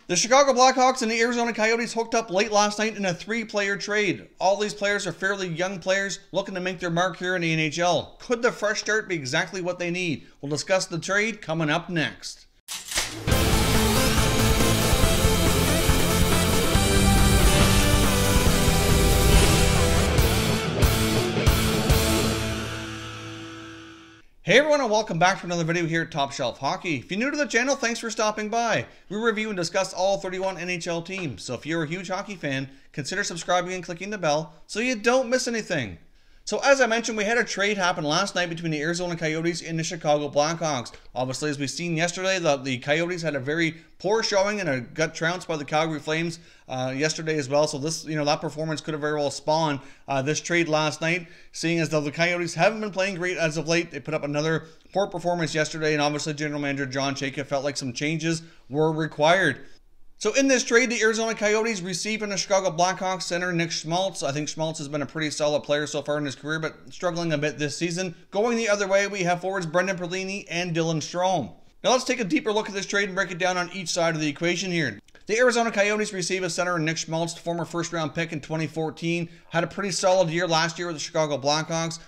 The Chicago Blackhawks and the Arizona Coyotes hooked up late last night in a 3-player trade. All these players are fairly young players looking to make their mark here in the NHL. Could the fresh start be exactly what they need? We'll discuss the trade coming up next. Hey everyone, and welcome back for another video here at Top Shelf Hockey. If you're new to the channel, thanks for stopping by. We review and discuss all 31 NHL teams, so if you're a huge hockey fan, consider subscribing and clicking the bell so you don't miss anything. So as I mentioned, we had a trade happen last night between the Arizona Coyotes and the Chicago Blackhawks. Obviously, as we've seen yesterday, the Coyotes had a very poor showing and got trounced by the Calgary Flames yesterday as well. So this, that performance could have very well spawned this trade last night. Seeing as though the Coyotes haven't been playing great as of late, they put up another poor performance yesterday, and obviously General Manager John Chayka felt like some changes were required. So in this trade, the Arizona Coyotes received from the Chicago Blackhawks center Nick Schmaltz. I think Schmaltz has been a pretty solid player so far in his career, but struggling a bit this season. Going the other way, we have forwards Brendan Perlini and Dylan Strome. Now let's take a deeper look at this trade and break it down on each side of the equation here. The Arizona Coyotes receive a center in Nick Schmaltz, former first-round pick in 2014. Had a pretty solid year last year with the Chicago Blackhawks.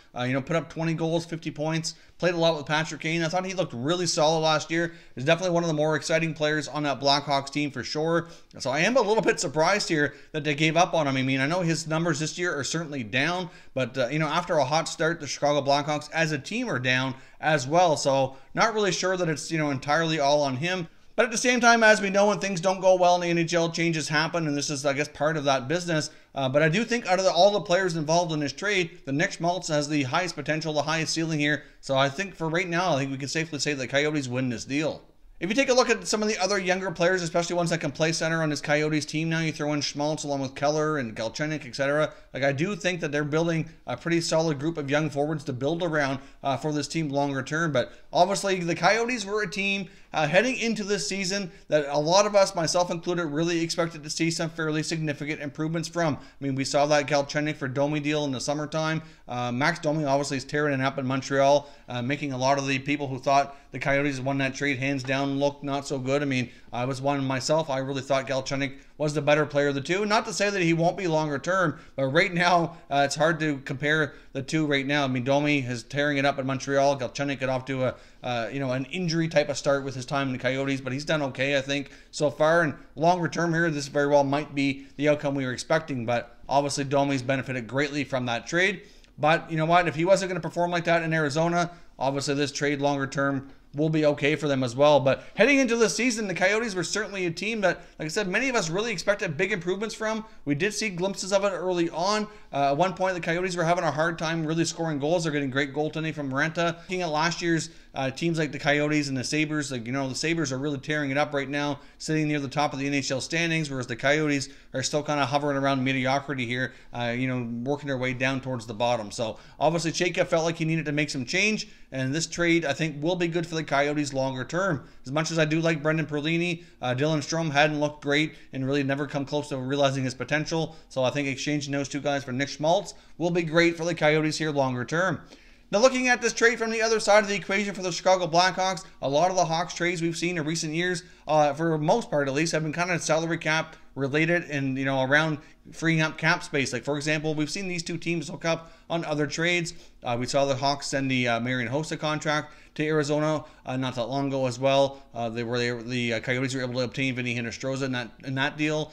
Put up 20 goals, 50 points. Played a lot with Patrick Kane. I thought he looked really solid last year. He's definitely one of the more exciting players on that Blackhawks team for sure. So I am a little bit surprised here that they gave up on him. I mean, I know his numbers this year are certainly down, but after a hot start, the Chicago Blackhawks as a team are down as well. So not really sure that it's entirely all on him. But at the same time, as we know, when things don't go well in the NHL, changes happen, and this is, I guess, part of that business. But I do think out of all the players involved in this trade, the Nick Schmaltz has the highest potential, the highest ceiling here. So I think for right now, I think we can safely say the Coyotes win this deal. If you take a look at some of the other younger players, especially ones that can play center on this Coyotes team now, you throw in Schmaltz along with Keller and Galchenyuk, etc. I do think that they're building a pretty solid group of young forwards to build around for this team longer term. But obviously, the Coyotes were a team heading into this season that a lot of us, myself included, really expected to see some fairly significant improvements from. I mean, we saw that Galchenyuk for Domi deal in the summertime. Max Domi obviously is tearing it up in Montreal, making a lot of the people who thought the Coyotes won that trade hands down look not so good. I mean, I was one myself. I really thought Galchenyuk was the better player of the two. Not to say that he won't be longer term, but right now it's hard to compare the two right now. I mean, Domi is tearing it up in Montreal. Galchenyuk got off to an injury type of start with his time in the Coyotes, but he's done okay, I think, so far. And longer term here, this very well might be the outcome we were expecting. But obviously, Domi's benefited greatly from that trade. But you know what? If he wasn't going to perform like that in Arizona, obviously this trade longer term will be okay for them as well. But heading into the season, the Coyotes were certainly a team that, like I said, many of us really expected big improvements from. We did see glimpses of it early on. At one point, the Coyotes were having a hard time really scoring goals. They're getting great goaltending from Maranta. Looking at last year's teams like the Coyotes and the Sabres, the Sabres are really tearing it up right now, sitting near the top of the NHL standings, whereas the Coyotes are still kind of hovering around mediocrity here, working their way down towards the bottom. So obviously, Chayka felt like he needed to make some change, and this trade, I think, will be good for the Coyotes longer term. As much as I do like Brendan Perlini, Dylan Strome hadn't looked great and really never come close to realizing his potential. So I think exchanging those two guys for Nick Schmaltz will be great for the Coyotes here longer term. Now, looking at this trade from the other side of the equation for the Chicago Blackhawks, a lot of the Hawks trades we've seen in recent years, for the most part at least, have been kind of salary cap related and, around freeing up cap space. Like, for example, we've seen these two teams hook up on other trades. We saw the Hawks send the Marian Hossa contract to Arizona not that long ago as well. The Coyotes were able to obtain Vinny Hinostroza in that deal.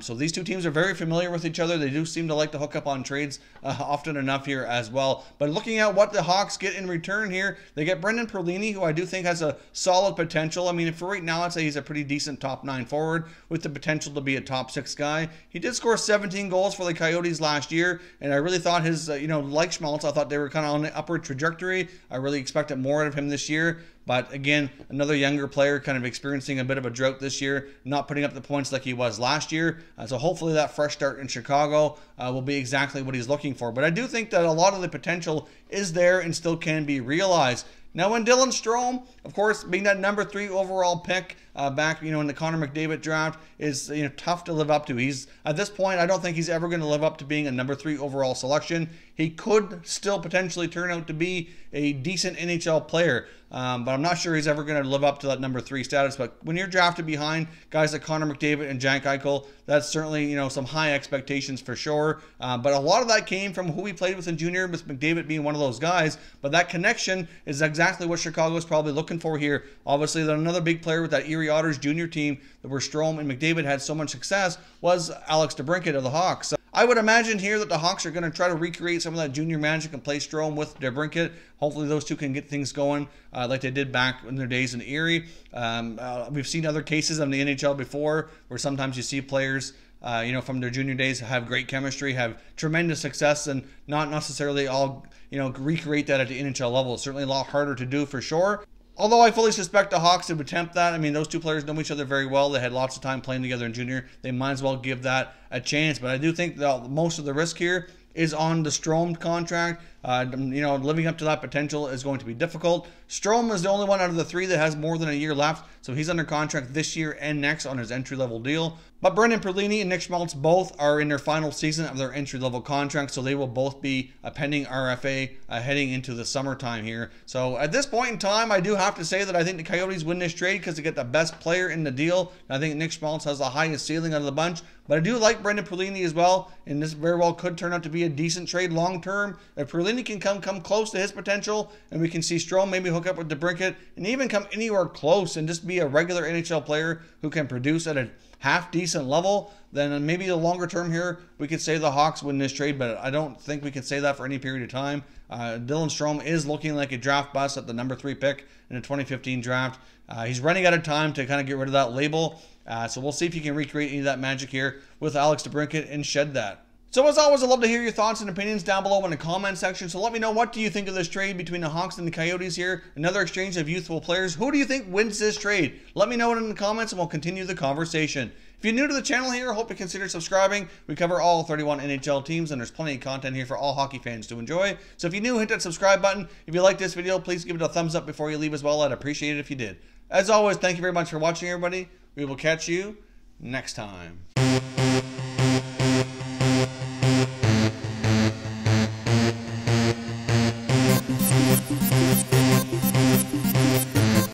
So these two teams are very familiar with each other. They do seem to like to hook up on trades often enough here as well. But looking at what the Hawks get in return here, they get Brendan Perlini, who I do think has a solid potential. I mean, for right now, I'd say he's a pretty decent top 9 forward with the potential to be a top 6 guy. He did score 17 goals for the Coyotes last year, and I really thought his, like Schmaltz, I thought they were kind of on the upward trajectory. I really expected more of him this year. But again, another younger player kind of experiencing a bit of a drought this year, not putting up the points like he was last year. So hopefully that fresh start in Chicago will be exactly what he's looking for. But I do think that a lot of the potential is there and still can be realized. Now, when Dylan Strome, of course, being that number 3 overall pick back, in the Connor McDavid draft, is tough to live up to. He's at this point, I don't think he's ever going to live up to being a number 3 overall selection. He could still potentially turn out to be a decent NHL player, but I'm not sure he's ever going to live up to that number 3 status. But when you're drafted behind guys like Connor McDavid and Jack Eichel, that's certainly some high expectations for sure. But a lot of that came from who he played with in junior, with McDavid being one of those guys. But that connection is exactly what Chicago's probably looking for here. Obviously, another big player with that Erie Otters junior team where Strome and McDavid had so much success was Alex DeBrincat of the Hawks. So I would imagine here that the Hawks are going to try to recreate some of that junior magic and play Strome with DeBrincat. Hopefully those two can get things going like they did back in their days in Erie. We've seen other cases in the NHL before where sometimes you see players from their junior days have great chemistry, have tremendous success, and not necessarily all recreate that at the NHL level. It's certainly a lot harder to do for sure. Although I fully suspect the Hawks would attempt that. I mean, those two players know each other very well. They had lots of time playing together in junior. They might as well give that a chance. But I do think that most of the risk here is on the Strome contract. Living up to that potential is going to be difficult. Strome is the only one out of the 3 that has more than a year left, so he's under contract this year and next on his entry-level deal. But Brendan Perlini and Nick Schmaltz both are in their final season of their entry-level contract, so they will both be a pending RFA heading into the summertime here. So at this point in time, I do have to say that I think the Coyotes win this trade because they get the best player in the deal. I think Nick Schmaltz has the highest ceiling out of the bunch, but I do like Brendan Perlini as well, and this very well could turn out to be a decent trade long-term. If Perlini can come close to his potential, and we can see Strome maybe hook up with DeBrincat, and even come anywhere close and just be a regular NHL player who can produce at a half-decent level, then maybe the longer term here, we could say the Hawks win this trade, but I don't think we can say that for any period of time. Dylan Strome is looking like a draft bust at the number 3 pick in the 2015 draft. He's running out of time to kind of get rid of that label, so we'll see if he can recreate any of that magic here with Alex DeBrincat and shed that. So as always, I'd love to hear your thoughts and opinions down below in the comment section. So let me know, what do you think of this trade between the Hawks and the Coyotes here? Another exchange of youthful players. Who do you think wins this trade? Let me know it in the comments and we'll continue the conversation. If you're new to the channel here, I hope you consider subscribing. We cover all 31 NHL teams and there's plenty of content here for all hockey fans to enjoy. So if you're new, hit that subscribe button. If you like this video, please give it a thumbs up before you leave as well. I'd appreciate it if you did. As always, thank you very much for watching, everybody. We will catch you next time.